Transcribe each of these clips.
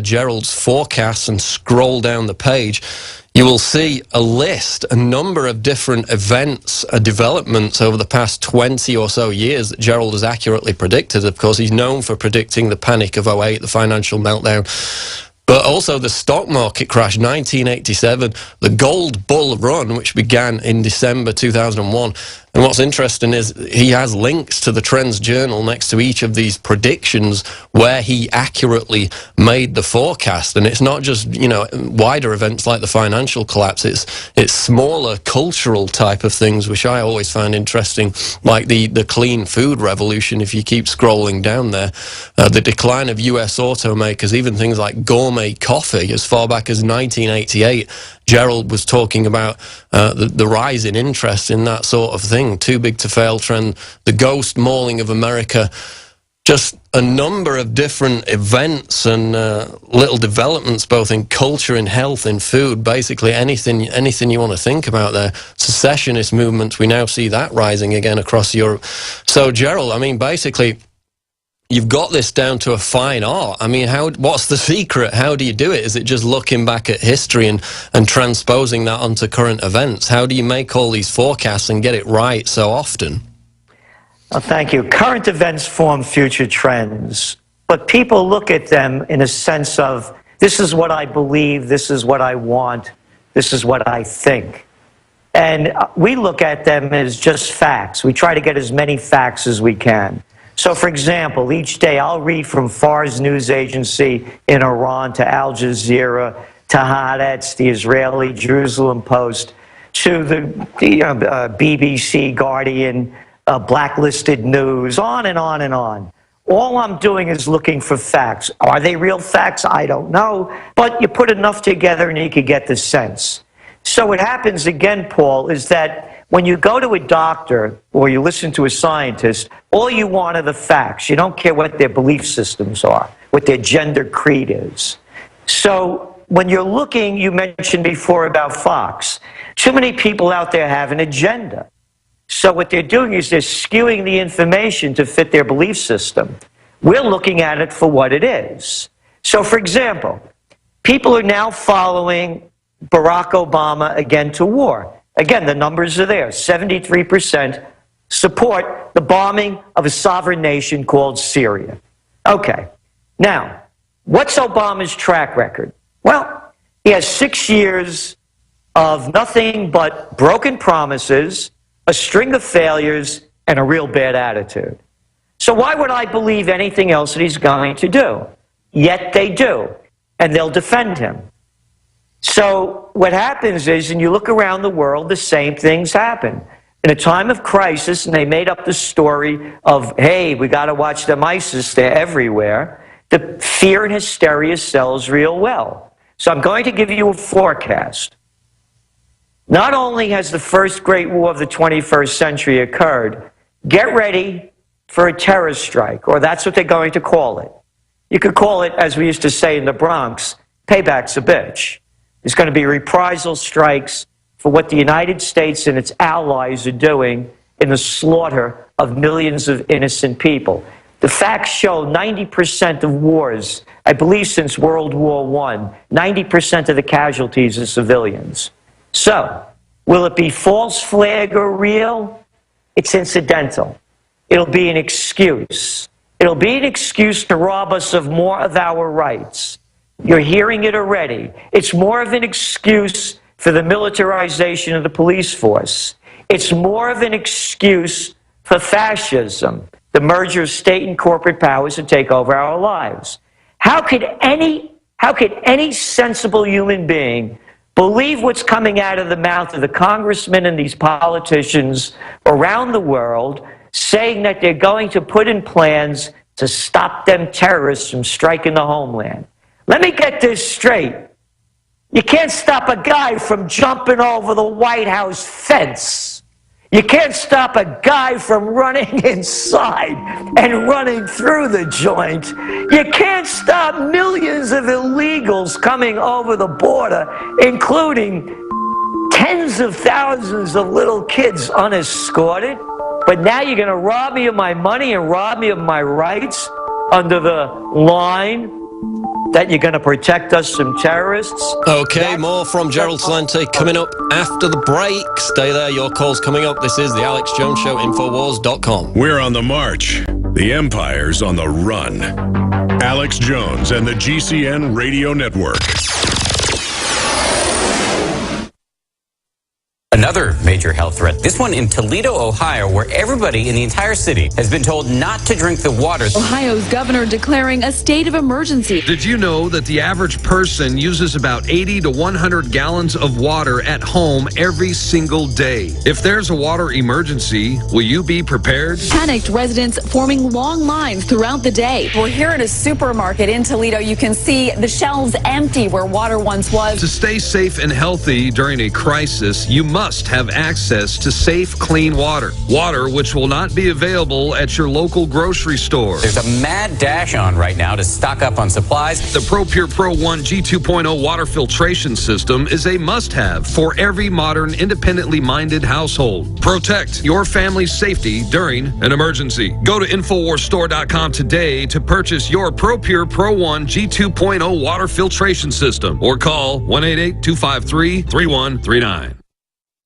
Gerald's forecast and scroll down the page, you will see a list, a number of different events, developments over the past 20 or so years that Gerald has accurately predicted. Of course, he's known for predicting the panic of '08, the financial meltdown, but also the stock market crash, 1987, the gold bull run, which began in December 2001. And what's interesting is he has links to the Trends Journal next to each of these predictions where he accurately made the forecast. And it's not just, you know, wider events like the financial collapse. It's smaller cultural type of things, which I always find interesting, like the clean food revolution, if you keep scrolling down there, the decline of US automakers, even things like gourmet coffee as far back as 1988. Gerald was talking about the rise in interest in that sort of thing, too big to fail trend, the ghost mauling of America, just a number of different events and little developments, both in culture, in health, in food, basically anything you want to think about there. Secessionist movements, we now see that rising again across Europe. So, Gerald, I mean, basically, you've got this down to a fine art. I mean, what's the secret? How do you do it? Is it just looking back at history and transposing that onto current events? How do you make all these forecasts and get it right so often? Well, thank you. Current events form future trends, but people look at them in a sense of, this is what I believe, this is what I want, this is what I think. And we look at them as just facts. We try to get as many facts as we can. So, for example, each day I'll read from Fars news agency in Iran to Al Jazeera to Haaretz, the Israeli Jerusalem Post, to the BBC, Guardian, blacklisted news, on and on and on. All I'm doing is looking for facts. Are they real facts? I don't know. But you put enough together and you can get the sense. So what happens again, Paul, is that when you go to a doctor or you listen to a scientist, all you want are the facts. You don't care what their belief systems are, what their gender creed is. So when you're looking, you mentioned before about Fox, too many people out there have an agenda. So what they're doing is they're skewing the information to fit their belief system. We're looking at it for what it is. So, for example, people are now following Barack Obama again to war. Again, the numbers are there. 73% support the bombing of a sovereign nation called Syria. Okay. Now, what's Obama's track record? Well, he has 6 years of nothing but broken promises, a string of failures, and a real bad attitude. So why would I believe anything else that he's going to do? Yet they do, and they'll defend him. So what happens is, and you look around the world, the same things happen. In a time of crisis, and they made up the story of, hey, we got to watch them ISIS, they're everywhere, the fear and hysteria sells real well. So I'm going to give you a forecast. Not only has the first great war of the 21st century occurred, get ready for a terror strike, or that's what they're going to call it. You could call it, as we used to say in the Bronx, payback's a bitch. There's going to be reprisal strikes for what the United States and its allies are doing in the slaughter of millions of innocent people. The facts show 90% of wars, I believe since World War I, 90% of the casualties are civilians. So, will it be false flag or real? It's incidental. It'll be an excuse. It'll be an excuse to rob us of more of our rights. You're hearing it already. It's more of an excuse for the militarization of the police force. It's more of an excuse for fascism, the merger of state and corporate powers to take over our lives. How could any sensible human being believe what's coming out of the mouth of the congressmen and these politicians around the world saying that they're going to put in plans to stop them terrorists from striking the homeland? Let me get this straight. You can't stop a guy from jumping over the White House fence. You can't stop a guy from running inside and running through the joint. You can't stop millions of illegals coming over the border, including tens of thousands of little kids unescorted. But now you're going to rob me of my money and rob me of my rights under the line that you're going to protect us from terrorists. Okay, more from Gerald Celente coming up after the break. Stay there, your call's coming up. This is the Alex Jones Show, Infowars.com. We're on the march. The empire's on the run. Alex Jones and the GCN Radio Network. Another major health threat, this one in Toledo, Ohio, where everybody in the entire city has been told not to drink the water. Ohio's governor declaring a state of emergency. Did you know that the average person uses about 80 to 100 gallons of water at home every single day? If there's a water emergency, will you be prepared? Panicked residents forming long lines throughout the day. We're here at a supermarket in Toledo. You can see the shelves empty where water once was. To stay safe and healthy during a crisis, you must have access to safe, clean water. Water which will not be available at your local grocery store. There's a mad dash on right now to stock up on supplies. The ProPure Pro 1 G2.0 water filtration system is a must-have for every modern, independently minded household. Protect your family's safety during an emergency. Go to InfoWarsStore.com today to purchase your ProPure Pro 1 G2.0 water filtration system or call 1-888-253-3139.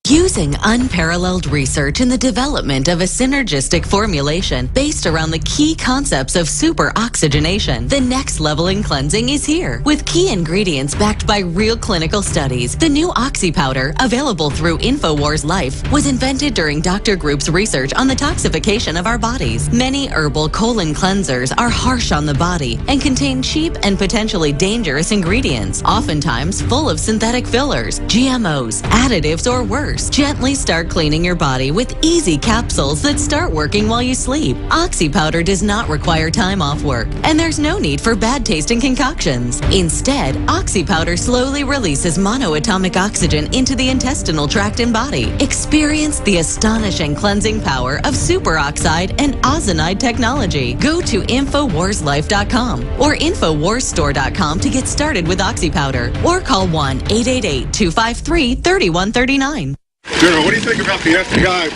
Using unparalleled research in the development of a synergistic formulation based around the key concepts of superoxygenation, the next level in cleansing is here. With key ingredients backed by real clinical studies, the new Oxy Powder, available through InfoWars Life, was invented during Dr. Group's research on the toxification of our bodies. Many herbal colon cleansers are harsh on the body and contain cheap and potentially dangerous ingredients, oftentimes full of synthetic fillers, GMOs, additives, or worse. Gently start cleaning your body with easy capsules that start working while you sleep. Oxy Powder does not require time off work, and there's no need for bad tasting concoctions. Instead, Oxy Powder slowly releases monoatomic oxygen into the intestinal tract and body. Experience the astonishing cleansing power of superoxide and ozonide technology. Go to InfoWarsLife.com or InfoWarsStore.com to get started with Oxy Powder, or call 1-888-253-3139. General, what do you think about the FBI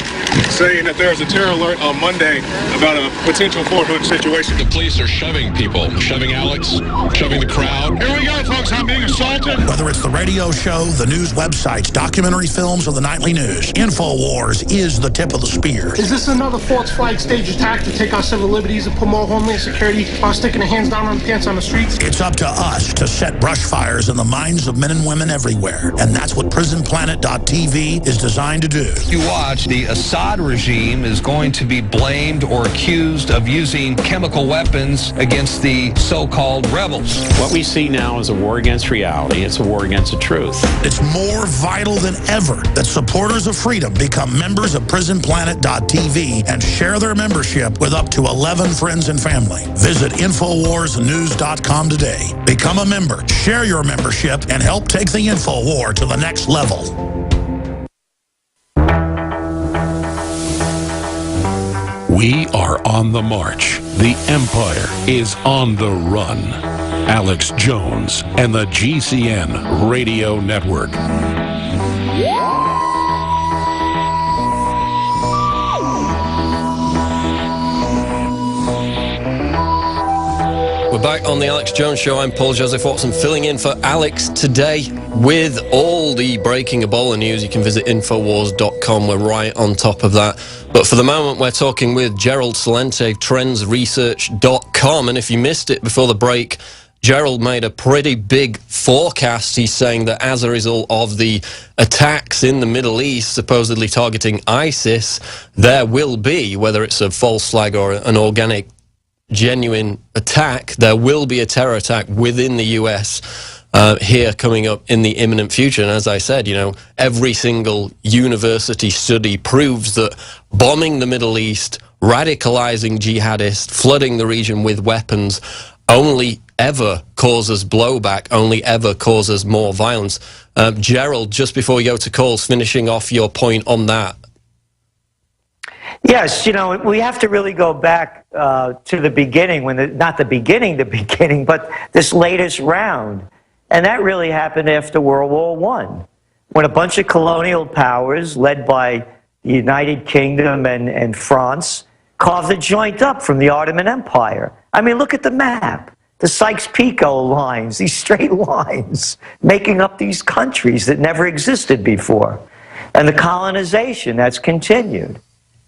saying that there's a terror alert on Monday about a potential Fort Hood situation? The police are shoving people, shoving Alex, shoving the crowd. Here we go, folks. I'm being assaulted. Whether it's the radio show, the news websites, documentary films, or the nightly news, InfoWars is the tip of the spear. Is this another false flag stage attack to take our civil liberties and put more homeland security while sticking their hands down on pants on the streets? It's up to us to set brush fires in the minds of men and women everywhere. And that's what PrisonPlanet.tv is designed to do. You watch, the Assad regime is going to be blamed or accused of using chemical weapons against the so-called rebels. What we see now is a war against reality. It's a war against the truth. It's more vital than ever that supporters of freedom become members of PrisonPlanet.tv and share their membership with up to 11 friends and family. Visit InfoWarsNews.com today. Become a member, share your membership, and help take the InfoWar to the next level. We are on the march. The empire is on the run. Alex Jones and the GCN Radio Network. We're back on the Alex Jones Show. I'm Paul Joseph Watson, filling in for Alex today with all the breaking Ebola news. You can visit Infowars.com. We're right on top of that. But for the moment, we're talking with Gerald Celente, TrendsResearch.com. And if you missed it before the break, Gerald made a pretty big forecast. He's saying that as a result of the attacks in the Middle East, supposedly targeting ISIS, there will be, whether it's a false flag or an organic genuine attack, there will be a terror attack within the US here coming up in the imminent future. And as I said, you know, every single university study proves that bombing the Middle East, radicalizing jihadists, flooding the region with weapons, only ever causes blowback, only ever causes more violence. Gerald, just before we go to calls, finishing off your point on that. Yes, you know, we have to really go back to the beginning, not the beginning, but this latest round. And that really happened after World War I, when a bunch of colonial powers, led by the United Kingdom and France, carved the joint up from the Ottoman Empire. I mean, look at the map. The Sykes-Picot lines, these straight lines, making up these countries that never existed before. And the colonization that's continued.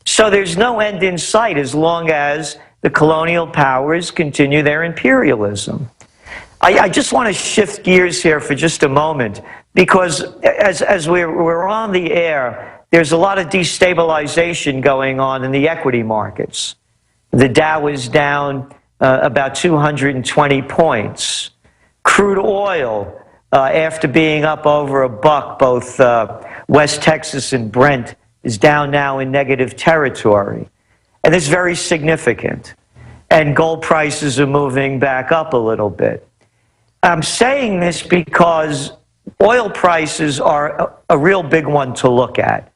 So there's no end in sight as long as the colonial powers continue their imperialism. I just want to shift gears here for just a moment, because as we're on the air, there's a lot of destabilization going on in the equity markets. The Dow is down about 220 points. Crude oil, after being up over $1, both West Texas and Brent, is down now in negative territory. And it's very significant. And gold prices are moving back up a little bit. I'm saying this because oil prices are a real big one to look at.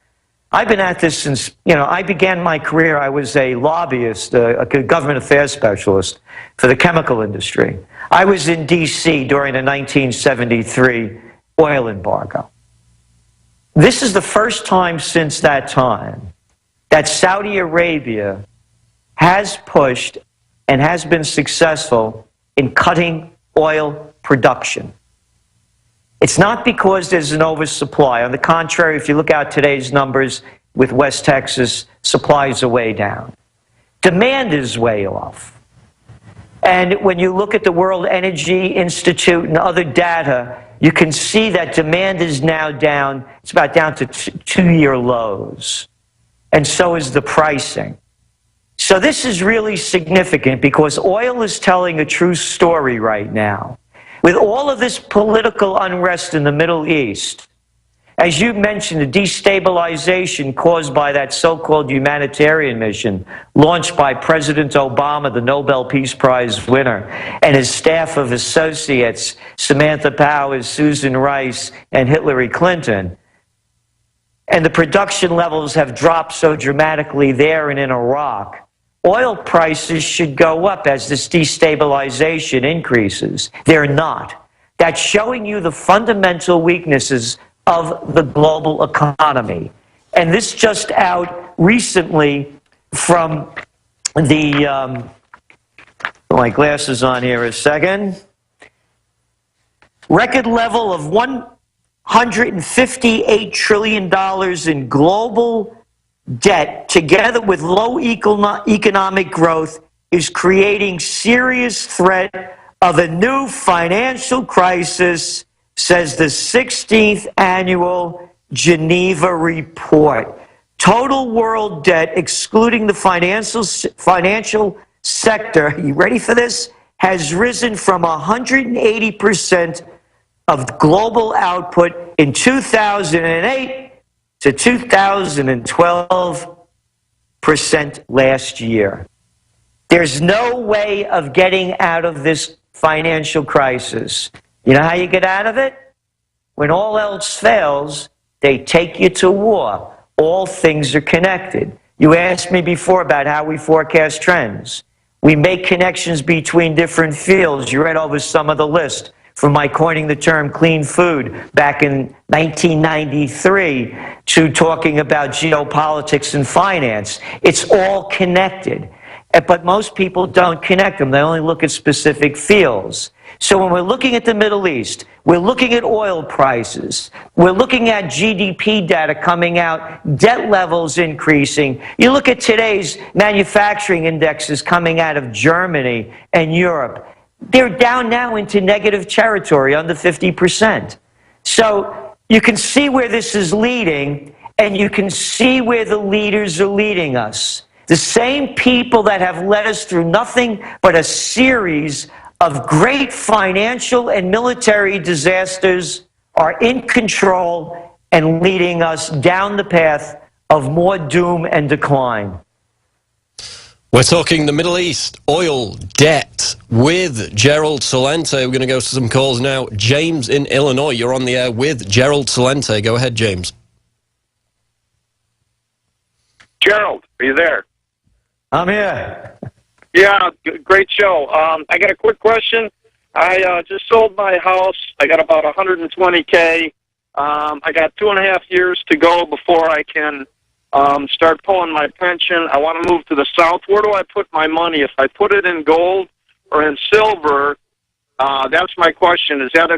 I've been at this since, I began my career, I was a lobbyist, a government affairs specialist for the chemical industry. I was in D.C. during the 1973 oil embargo. This is the first time since that time that Saudi Arabia has pushed and has been successful in cutting oil production. It's not because there's an oversupply. On the contrary, if you look at today's numbers with West Texas, supplies are way down. Demand is way off. And when you look at the World Energy Institute and other data, you can see that demand is now down. It's about down to two-year lows. And so is the pricing. So this is really significant because oil is telling a true story right now. With all of this political unrest in the Middle East, as you mentioned, the destabilization caused by that so-called humanitarian mission launched by President Obama, the Nobel Peace Prize winner, and his staff of associates, Samantha Powers, Susan Rice, and Hillary Clinton. And the production levels have dropped so dramatically there and in Iraq. Oil prices should go up as this destabilization increases. They're not. That's showing you the fundamental weaknesses of the global economy. And this just out recently from the, my glasses on here a second. Record level of $158 trillion in global debt, together with low economic growth, is creating serious threat of a new financial crisis, says the 16th annual Geneva report. Total world debt, excluding the financial sector, you ready for this, has risen from 180% of global output in 2008 to 2012% last year. There's no way of getting out of this financial crisis. You know how you get out of it? When all else fails, they take you to war. All things are connected. You asked me before about how we forecast trends. We make connections between different fields. You read over some of the list. From my coining the term clean food back in 1993 to talking about geopolitics and finance. It's all connected. But most people don't connect them. They only look at specific fields. So when we're looking at the Middle East, we're looking at oil prices, we're looking at GDP data coming out, debt levels increasing. You look at today's manufacturing indexes coming out of Germany and Europe. They're down now into negative territory, under 50%. So you can see where this is leading, and you can see where the leaders are leading us. The same people that have led us through nothing but a series of great financial and military disasters are in control and leading us down the path of more doom and decline. We're talking the Middle East, oil, debt, with Gerald Celente. We're going to go to some calls now. James in Illinois, you're on the air with Gerald Celente. Go ahead, James. Gerald, are you there? I'm here. Yeah, great show. I got a quick question. I just sold my house. I got about $120K. I got 2.5 years to go before I can start pulling my pension. I want to move to the south. Where do I put my money? If I put it in gold or in silver, That's my question. Is that a